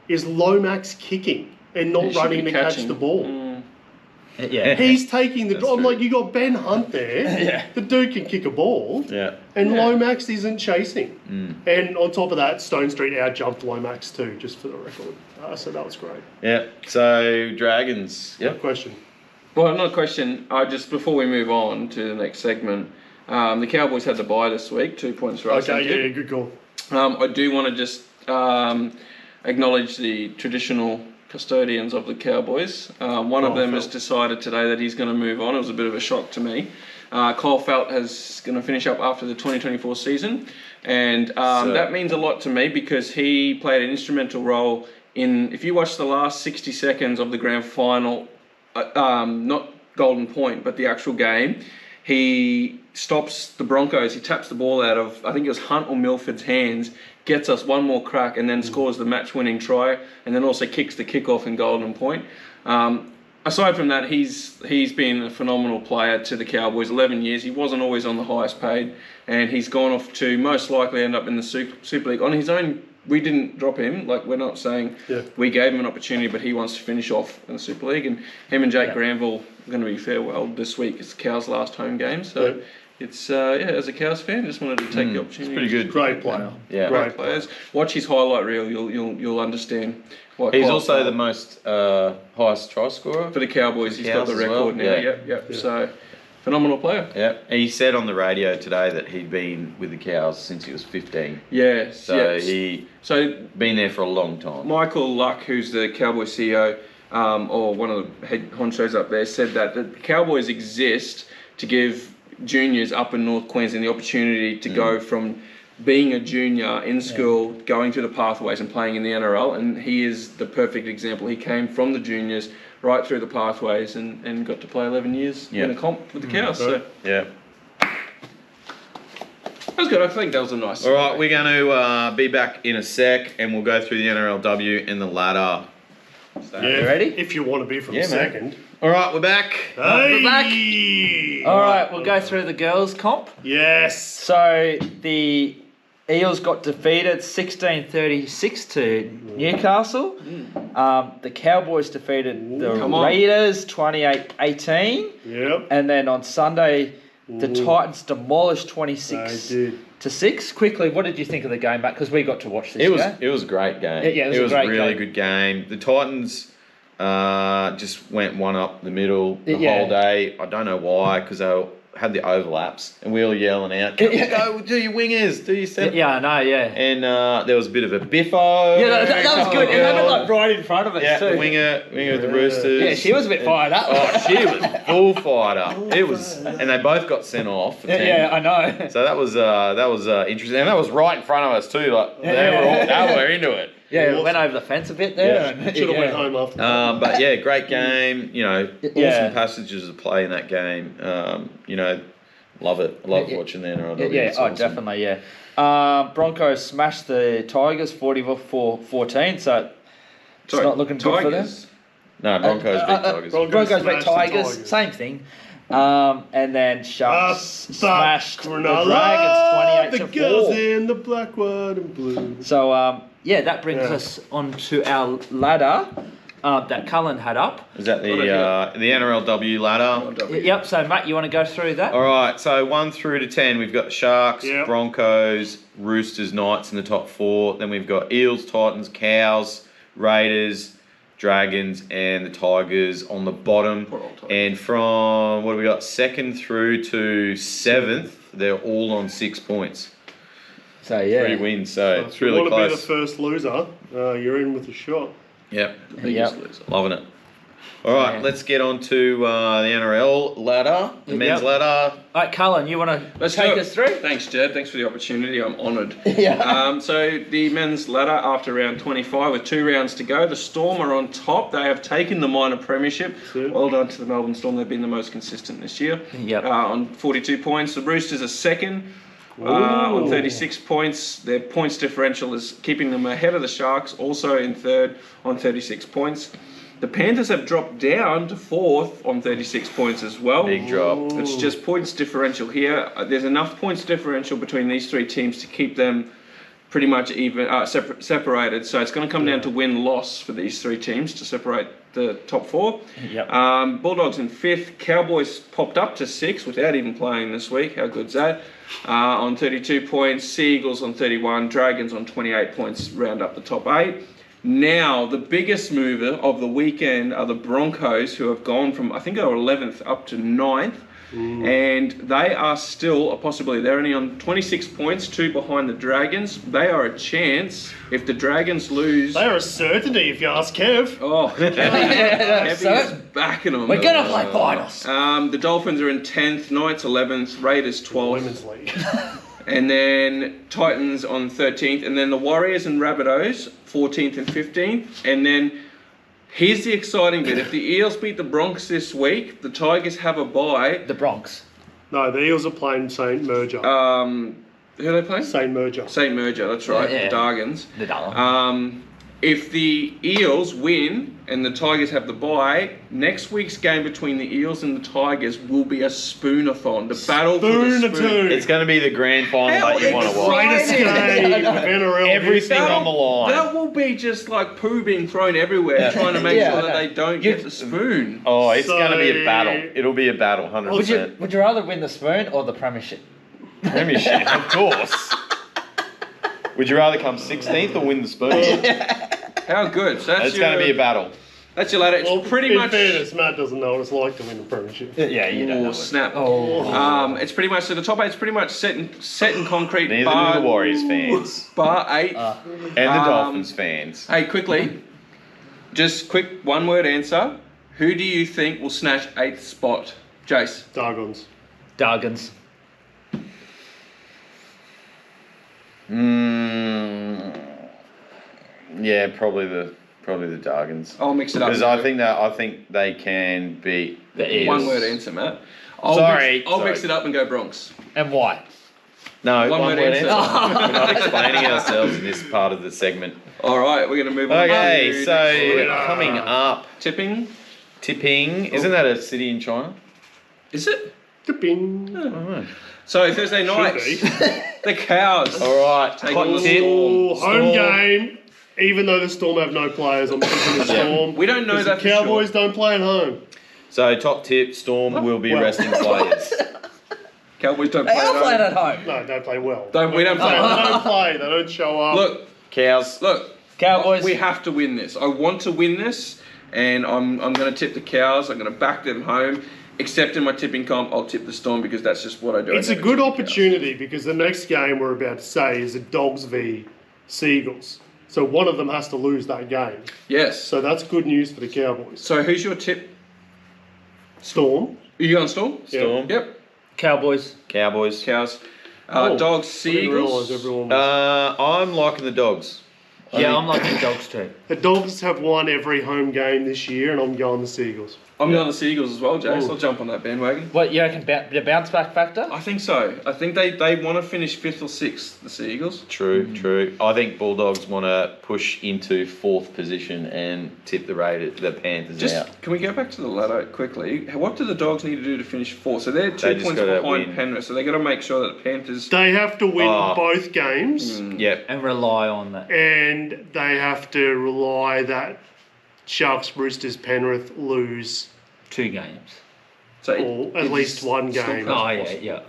is Lomax kicking and He not should running be to catch catching. the ball? Yeah. He's taking the. That's I'm true. like, you got Ben Hunt there. Yeah. The dude can kick a ball. Yeah. And Yeah. Lomax isn't chasing. And on top of that, Stone Street out-jumped Lomax too, just for the record. So that was great. Yeah. So Dragons. No Yep. question. Well, not a question. Just before we move on to the next segment, the Cowboys had the bye this week. 2 points for us. Okay, yeah, good call. I do want to just acknowledge the traditional custodians of the Cowboys. One of them has decided today that he's going to move on. It was a bit of a shock to me. Kyle Felt is going to finish up after the 2024 season, and that means a lot to me because he played an instrumental role in. If you watch the last 60 seconds of the grand final, not Golden Point, but the actual game, he stops the Broncos. He taps the ball out of, I think it was Hunt or Milford's hands, gets us one more crack, and then scores the match-winning try, and then also kicks the kickoff in Golden Point. Aside from that, he's been a phenomenal player to the Cowboys. 11 years. He wasn't always on the highest paid, and he's gone off to most likely end up in the Super League on his own. We didn't drop him. Like, we're not saying we gave him an opportunity, but he wants to finish off in the Super League. And him and Jake Granville are going to be farewelled this week. It's the Cows' last home game. So it's, as a Cows fan, just wanted to take the opportunity. It's pretty good. Great player. Yeah. Great players. Watch his highlight reel. You'll understand. What He's Kyle also Felt. the most highest try scorer. For the Cowboys, he's got Cows the as record well. now. Yeah. Yep. So, phenomenal player. Yeah. And he said on the radio today that he'd been with the Cows since he was 15. Yes. So yes. he So been there for a long time. Michael Luck, who's the Cowboys CEO, or one of the head honchos up there, said that the Cowboys exist to give juniors up in North Queensland the opportunity to go from being a junior in school, going through the pathways and playing in the NRL, and he is the perfect example. He came from the juniors right through the pathways and got to play 11 years in a comp with the Cows. So Yeah. that was good. I think that was a nice. All right, we're going to be back in a sec, and we'll go through the NRLW and the ladder. So, Yeah, You ready? If you want to be from Yeah, man. second. All right, we're back. We're back. Hey! All right, we'll go through the girls' comp. Yes. So the Eels got defeated 16-36 to Newcastle. The Cowboys defeated the Come on. Raiders 28-18. Yep. And then on Sunday, the Titans demolished 26 They did. to 6. Quickly, what did you think of the game, Matt? Because we got to watch this It was game. a great game. Yeah, it was a a great really game. good game. The Titans just went one up the middle the Yeah. whole day. I don't know why, because they had the overlaps, and we were yelling out, "Go, do your wingers, do your centre." Yeah, I know, yeah. And there was a bit of a biffo. Yeah, that was couple good. of It happened girls. like right in front of us Yeah, too. the winger with the Roosters. Yeah, she was a bit fired up. Oh, she was full fired up. It was, and they both got sent off. For 10. Yeah, I know. So that was interesting, and that was right in front of us too. Like they were into it. Yeah, it went over the fence a bit there. Yeah. And, Should have went home after that. But yeah, great game. You know, Yeah. awesome passages of play in that game. You know, love it. I love watching the NRL. Yeah, It's oh, awesome. definitely, yeah. Broncos smashed the Tigers 44-14, so it's not looking good for them. Tigers. No, Broncos beat Tigers. Broncos beat smashed the Tigers, same thing. And then Sharks smashed the Cronulla, Dragons the girls 28-4. in the black, white, and blue. So that brings us on to our ladder that Cullen had up. Is that the NRLW ladder? Yep. So Matt, you want to go through that? All right, so 1 through to 10, we've got Sharks, Yep. Broncos, Roosters, Knights in the top 4. Then we've got Eels, Titans, Cows, Raiders, Dragons, and the Tigers on the bottom. Poor old Tigers. And from, what have we got, 2nd through to 7th, they're all on 6 points. So yeah. 3 wins, so If it's you really want to be the close. first loser, you're in with a shot. Yep, Yep. loving it. All right, Yeah. let's get on to the NRL ladder, the men's Yep. ladder. All right, Cullen, you want to Let's take do it. us through? Thanks, Jed. Thanks for the opportunity. I'm honoured. Yeah. So the men's ladder after round 25 with 2 rounds to go. The Storm are on top. They have taken the minor premiership. That's it. Well done to the Melbourne Storm. They've been the most consistent this year. Yep. On 42 points. The Roosters are second. On 36 points. Their points differential is keeping them ahead of the Sharks, also in third on 36 points. The Panthers have dropped down to 4th on 36 points as well. Big drop. It's just points differential here. There's enough points differential between these 3 teams to keep them pretty much even separated. So it's going to come down to win-loss for these three teams to separate the top four. Yep. Bulldogs in 5th. Cowboys popped up to 6th without even playing this week. How good's that? On 32 points. Sea Eagles on 31. Dragons on 28 points round up the top 8. Now, the biggest mover of the weekend are the Broncos, who have gone from, I think they were 11th up to 9th. And they are still a possibility. They're only on 26 points, 2 behind the Dragons. They are a chance if the Dragons lose. They are a certainty, if you ask Kev. Oh, Kevy is backing them. We're going to play finals. The Dolphins are in 10th, Knights 11th, Raiders 12th. Women's League. And then Titans on 13th. And then the Warriors and Rabbitohs 14th and 15th. And then here's the exciting bit. If the Eels beat the Bronx this week, the Tigers have a bye. The Bronx. No, the Eels are playing St. Merger. Who are they playing? St. Merger. St. Merger, that's right. Yeah. The Dargans. The Dargans. If the Eels win and the Tigers have the bye, next week's game between the Eels and the Tigers will be a spoonathon. The battle for the spoon. It's going to be the grand final How that you want to watch. Greatest game of NRL. Everything on the line. That will be just like poo being thrown everywhere, trying to make Yeah, sure I that know. they don't get the spoon. Oh, it's So- going to be a battle. It'll be a battle, 100%. Would you rather win the spoon or the premiership? Premiership, of course. Would you rather come 16th or win the spoon? How good. So that's It's going to be a battle. That's your ladder. It's Well, pretty in much... fairness, Matt doesn't know what it's like to win a premiership. Yeah, you don't know. Oh, snap. Oh. It's pretty much... So the top 8's pretty much set in concrete. Neither do the Warriors fans. Bar 8. And the Dolphins fans. Hey, quickly. Just quick one-word answer. Who do you think will snatch 8th spot? Jace. Dargons. Dargans. Yeah, probably the Dargans. I'll mix it up. Because I think they can beat The Eels. One-word answer, Matt. Sorry. I'll mix it up and go Bronx. And why? No, One-word answer. We're not explaining ourselves in this part of the segment. All right, we're going to move on. Okay, to so coming up, tipping. tipping. Isn't that a city in China? Is it? Tipping. So Thursday nights, be. the Cows. All right, Taking hot the tip. Oh, home Storm. game. Even though the Storm have no players, I'm picking the Storm. We don't know 'cause that the for Cowboys sure. don't play at home. So top tip, Storm will be Well. resting players. Cowboys don't They play. are at playing home. at home. No, they play well. We don't play. They don't play. They don't show up. Look, Cows. Cowboys. we have to win this. I want to win this, and I'm going to tip the Cows. I'm going to back them home. Except in my tipping comp, I'll tip the Storm because that's just what I do. It's a good opportunity because the next game we're about to say is the Dogs v Seagulls. So one of them has to lose that game. Yes. So that's good news for the Cowboys. So who's your tip? Storm. Are you going Storm? Storm. Yep. Cowboys. Cowboys. Cows. Oh, Dogs, I didn't realise Seagulls. everyone was. I'm liking the Dogs. Yeah, I'm liking the Dogs too. The Dogs have won every home game this year, and I'm going the Seagulls. I'm going the Seagulls as well, Jace. Ooh. I'll jump on that bandwagon. What, you reckon the bounce back factor? I think so. I think they want to finish 5th or 6th, the Seagulls. True. I think Bulldogs want to push into 4th position and tip the Panthers Just out. can we go back to the ladder quickly? What do the Dogs need to do to finish 4th? So they're 2 They just points gotta behind win. Penrith, so they got to make sure that the Panthers. They have to win Oh. both games, Yep. And rely on that. and they have to rely that Sharks, Roosters, Penrith lose 2 games. So or at least one still game. can't- Oh, yeah.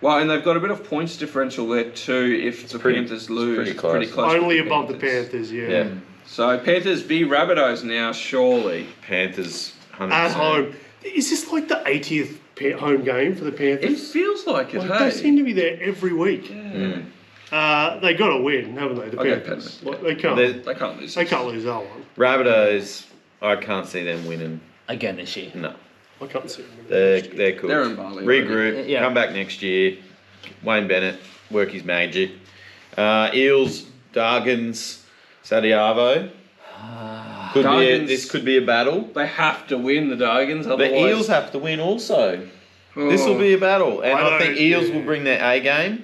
Well, and they've got a bit of points differential there too. If the pretty- Panthers it's lose, pretty it's close. pretty close. Only with above the Panthers, yeah. Yeah. So Panthers v Rabbitohs now, surely. Panthers, 100%. At home. Is this like the 80th home game for the It Panthers? feels like it. Like, Hey. they seem to be there every week. Yeah. They got to win, haven't they? The Okay, Panthers. Panthers. Like, they can't. They- They can't lose. They can't lose that one. Rabbitohs, I can't see them winning. Again this year. No. I can't see them. They're cool. They're in Bali. Regroup, Yeah. come back next year. Wayne Bennett, work his magic. Eels, Dargans, Sadiavo. This could be a battle. They have to win the Dargans. The Otherwise, Eels have to win also. This will Oh. be a battle, and I think don't- Eels yeah. will bring their A game.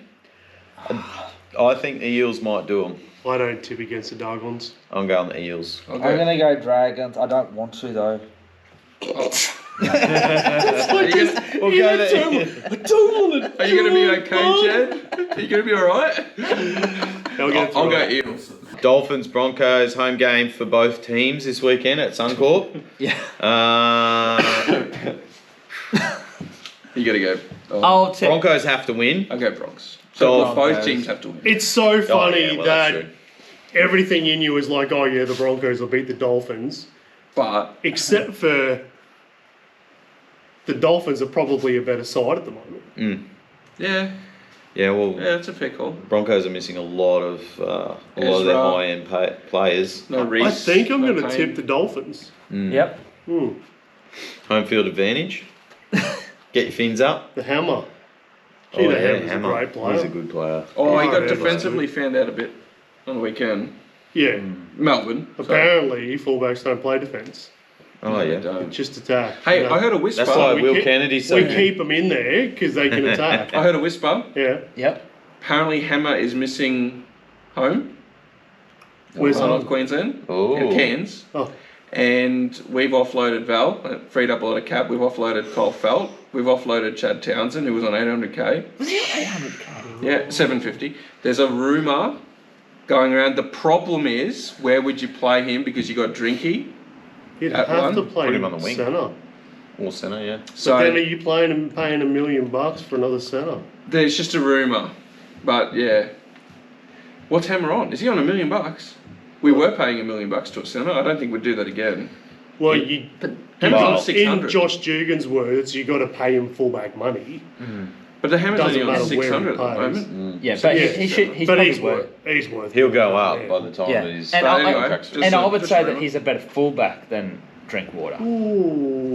I think the Eels might do them. I don't tip against the Dargons. I'm going the Eels. Okay. I'm going to go Dragons. I don't want to, though. We'll go the I don't want it. Are you going to be okay, Chad? Are you going to be alright? They'll get I'll through go it. Eels. Dolphins, Broncos, home game for both teams this weekend at Suncorp. Yeah. You got to go. I'll tip. Broncos have to win. I'll go Bronx. So both Broncos. teams have to win. It's so funny Oh, yeah, well, that's that true. everything in you is like, oh yeah, the Broncos will beat the Dolphins, But except for the Dolphins are probably a better side at the moment. yeah, Well, that's a fair call. Broncos are missing a lot of their Ezra. high-end players. No Reese. I think I'm no going to Payne. tip the Dolphins. Yep. Home field advantage. Get your fins up. The Hammer. Gee, the Hammer's a great player. He's a good player. Oh, he Oh, got yeah, defensively found out a bit on the weekend. Yeah. Melbourne. so- Apparently, fullbacks don't play defence. Oh yeah. Don't. Just attack. Hey, You know, I heard a whisper. That's why we Will keep- Kennedy we said. keep them in there because they can attack. I heard a whisper. Yeah. Yep. Apparently, Hammer is missing home. Where's North home? Queensland. Oh. In Cairns. Oh, And we've offloaded Val, freed up a lot of cap. We've offloaded Cole Felt. We've offloaded Chad Townsend, who was on 800k. Was he 800k? Yeah, 750. There's a rumour going around. The problem is, where would you play him? Because you got Drinky. you'd At have one, to play put him on the wing. centre. Or centre, yeah. So Then are you playing and paying $1 million for another centre? there's just a rumour. But yeah. What's Hammer on? Is he on $1 million? We were paying $1 million to a centre. I don't think we'd do that again. Well, you. But Hammer's Well, on In 600. Josh Dugan's words, you got to pay him fullback money. But the Hammer's Doesn't only on matter where he 600 at the plays. moment. yeah, but Yeah, he should. He's but probably he's worth. worth. He's worth. He'll go yeah. up by the time Yeah. that he's And, But I, anyway, contract's just- and I would just say rumour. that he's a better fullback than Drinkwater. Ooh.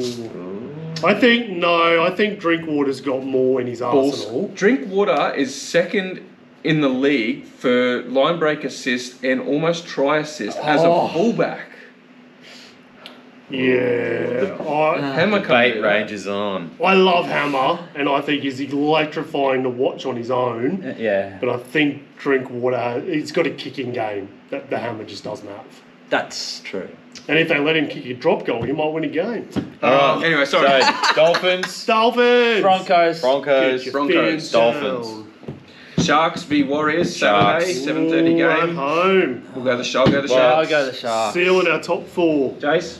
I think Drinkwater's got more in his arsenal. Drinkwater is second in the league for line break assist and almost try assist as Oh. a fullback. Yeah. Hammer can't debate do that. rages on. I love Hammer, and I think he's electrifying to watch on his own. Yeah, But I think Drinkwater, he's got a kicking game that the Hammer just doesn't have. that's true. And if they let him kick a drop goal, he might win a game. All right. Anyway, sorry. So, Dolphins, Dolphins! Broncos. Broncos, Get your Broncos, fins Dolphins. down. Sharks v Warriors Sharks. Saturday, 7:30 Ooh, at game. home. We'll go the I'll go the Well, I'll Sharks. go the Sharks. Sealing our top four. Jace.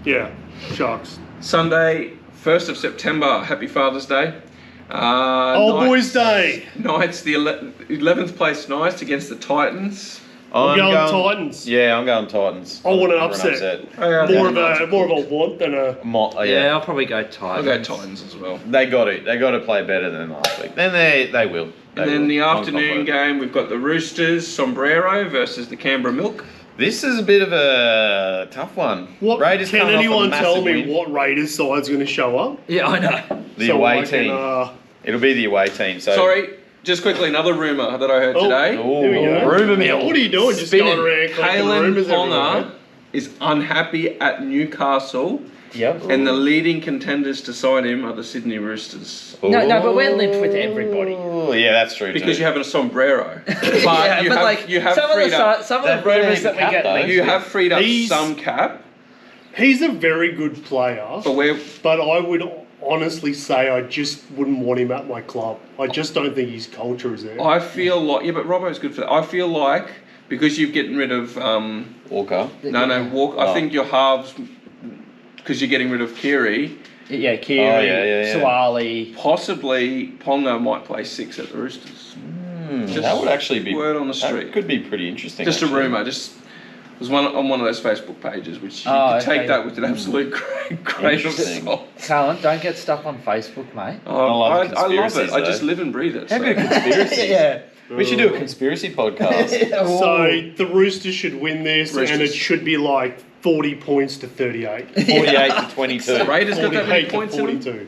Yeah, Sharks. Sunday, 1st of September. Happy Father's Day. Old Knights- Boys Day. Knights, the 11th place Knights against the Titans. I'm going Titans. Yeah, I'm going Titans. I want an For upset. Oh, yeah, More Knights. of a want than a. Yeah, I'll probably go I'll Titans. go Titans as well. They got it. They got to play better than last week. Then they will. They And then will. the I'm afternoon confident. game, we've got the Roosters, Sombrero versus the Canberra Milk. This is a bit of a tough one. What Raiders can coming off a anyone massive tell me win. what Raiders side's going to show up? Yeah, I know. The So away I can, team. It'll be the away team. So Sorry, just quickly, another rumour that I heard Oh. today. Here we go. Rumour mill. What are you doing? Just Spinning. going around collecting Kalen rumours Ponga everywhere? is unhappy at Newcastle, Yep. and the leading contenders to sign him are the Sydney Roosters. No, but we're linked with everybody. Oh, yeah, that's true. Because too. you have a sombrero. But Yeah, you but have, like you have some of freed the up. some of That the rumours that we cap, get though. linked You with. have freed up He's- some cap, He's a very good player, but we're but I would honestly say I just wouldn't want him at my club. I just don't think his culture is there. I feel like but Robbo's good for that. I feel like because you've getting rid of Walker. Walk. I Oh. think your halves because you're getting rid of Kiri. Yeah, Kiri, Oh, yeah. Suwali. Possibly Ponga might play 6 at the Roosters. That would actually be word on the that street. could be pretty interesting. Just a actually. rumour. Just it was one on one of those Facebook pages, which you Oh, could take okay. that with an absolute grain of Interesting. salt. Callan, don't get stuck on Facebook, mate. I love I love it. conspiracies, I just though. live and breathe it. How so. good conspiracies. Yeah. We should do a conspiracy podcast. So the Roosters should win this, and Roosters. it should be like 40 points to 38. 48 to 22. Raiders got that many 48 points to in them?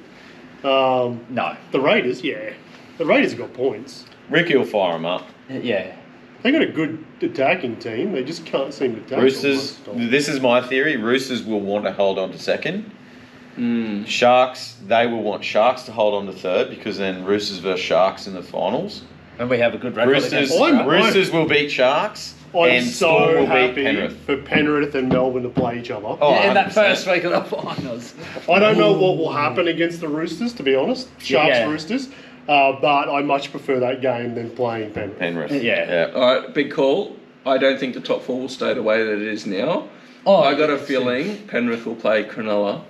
42. No. The Raiders, yeah. The Raiders have got points. Ricky will fire them up. Yeah. They got a good attacking team. They just can't seem to tackle Roosters, most of the time. this is my theory. Roosters will want to hold on to second. Hmm. Sharks, they will want Sharks to hold on to third because then Roosters versus Sharks in the finals. And we have a good record Roosters, against I'm- Roosters will beat Sharks I'm and Storm so will beat happy Penrith. for Penrith and Melbourne to play each other. Oh, in that 100%. first week of the finals. I don't know what will happen against the Roosters, to be honest. Sharks Yeah. Roosters. but I much prefer that game than playing Penrith. Penrith. Yeah. All right, big call. I don't think the top four will stay the way that it is now. Oh, I got a feeling Penrith will play Cronulla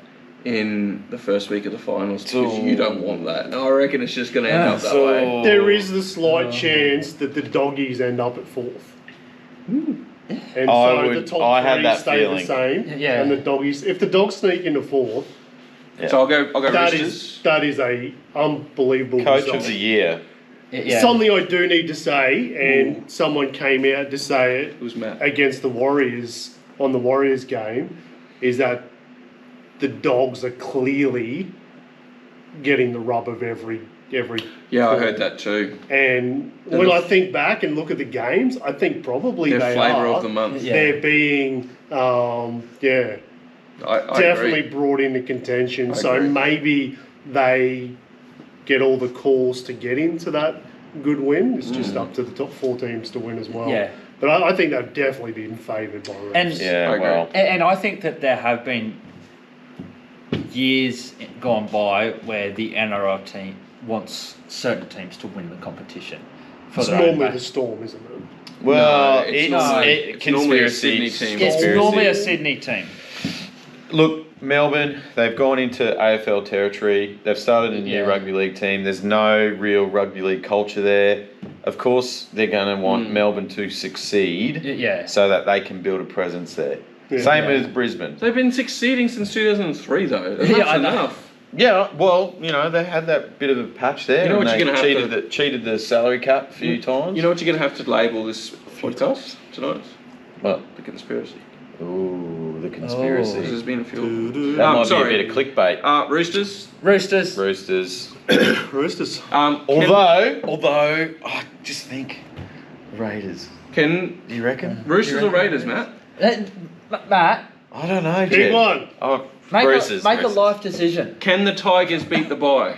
in the first week of the finals because you don't want that. I reckon it's just going to end up that way. There is the slight chance that the doggies end up at fourth. And the top I had three that stay feeling. the same. Yeah. And the doggies, if the dogs sneak into fourth, So I'll go that Roosters. is a unbelievable Coach result. of the year. Yeah. Something I do need to say, and someone came out to say it It was Matt. against the Warriors on the Warriors game, is that the dogs are clearly getting the rub of every. Yeah, I heard that too. And They're when the I think back and look at the games, I think probably Their they flavour are. of the month. Yeah. They're being, I definitely agree. brought into contention. I So agree. maybe they get all the calls to get into that good win. It's just up to the top four teams to win as well. Yeah. But I think they've definitely been favoured by refs. And Yeah, I agree. well. And I think that there have been years gone by where the NRL team wants certain teams to win the competition. For It's their own normally back. the Storm, isn't it? Well, No, it's normally- it's normally a Sydney team. It's conspiracy. normally a Sydney team. Look, Melbourne, they've gone into AFL territory. They've started a new Yeah. rugby league team. There's no real rugby league culture there. Of course, they're going to want Melbourne to succeed Yeah. so that they can build a presence there. Yeah. Same Yeah. as Brisbane. They've been succeeding since 2003 though. That's Yeah, I know. enough. Yeah, well, they had that bit of a patch there. You know and what they you're gonna have cheated the salary cap a few times. You know what you're going to have to label this podcast tonight? What? The conspiracy. Ooh, the conspiracy. There's been a few. That might sorry. be a bit of clickbait. Roosters. Roosters. Roosters. Roosters. Although, I just think Raiders. Can Do you reckon? Roosters or Raiders, Matt? Matt, I don't know, Big Jed. one. Oh, make Roosters. a Roosters. life decision. Can the Tigers beat the bye?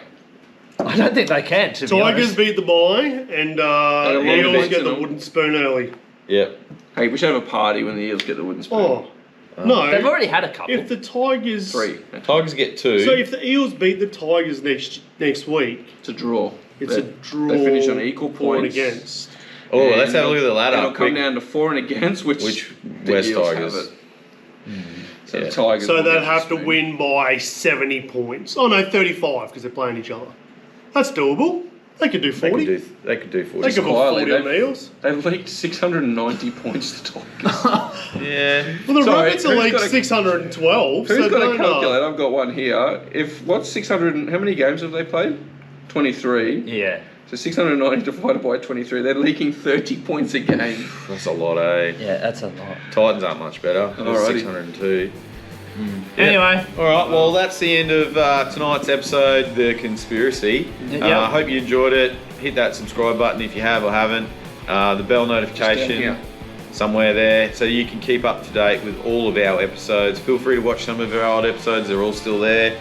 I don't think they can, to be Tigers honest. beat the bye, and lot of Eagles points get in the them. wooden spoon early. Yep. Hey, we should have a party when the Eels get the wooden spoon. Oh, no. They've already had a couple. If the Tigers... 3. Tigers get 2. So if the Eels beat the Tigers next week, It's a draw. it's a draw. They finish on equal for and points. against. Oh, let's have a look at the ladder. It'll come quick. down to for and against, which the West Eels Tigers. have it. So Yeah. the Tigers. So will they'd get the have to spoon. win by 70 points. Oh no, 35 because they're playing each other. That's doable. They could do 40. They could do 40. They could put quietly, 40 on the Eels. They've leaked 690 points to Tigers. Yeah. Well, the Sorry, Rabbits are who's like got a- 612. Who's so got a don't, calculator? I've got one here. If what's 600? How many games have they played? 23. Yeah. So 690 divided by 23, they're leaking 30 points a game. That's a lot, eh? Yeah, that's a lot. Titans aren't much better. Alrighty. 602. Anyway. All right, well, that's the end of tonight's episode, The Conspiracy. Yep. I hope you enjoyed it. Hit that subscribe button if you have or haven't. The bell Just down notification here. somewhere there so you can keep up to date with all of our episodes. Feel free to watch some of our old episodes. They're all still there.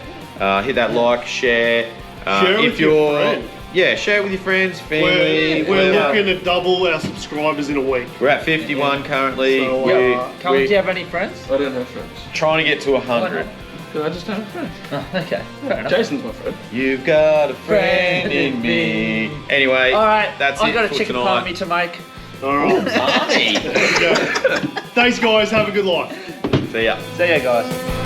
Hit that like, share. Share if with your you're, friends. Yeah, share it with your friends, family. We're whatever. looking to double our subscribers in a week. We're at 51 currently. So, Colin, do you have any friends? I don't have friends. Trying to get to 100. Because I just don't have friends. Oh, okay. Fair enough. Jason's my friend. You've got a friend in me. Anyway, All right. that's I've it got a for chicken tonight. palmy to make. All right. Barney. There you go. Thanks, guys. Have a good life. See ya. See ya, guys.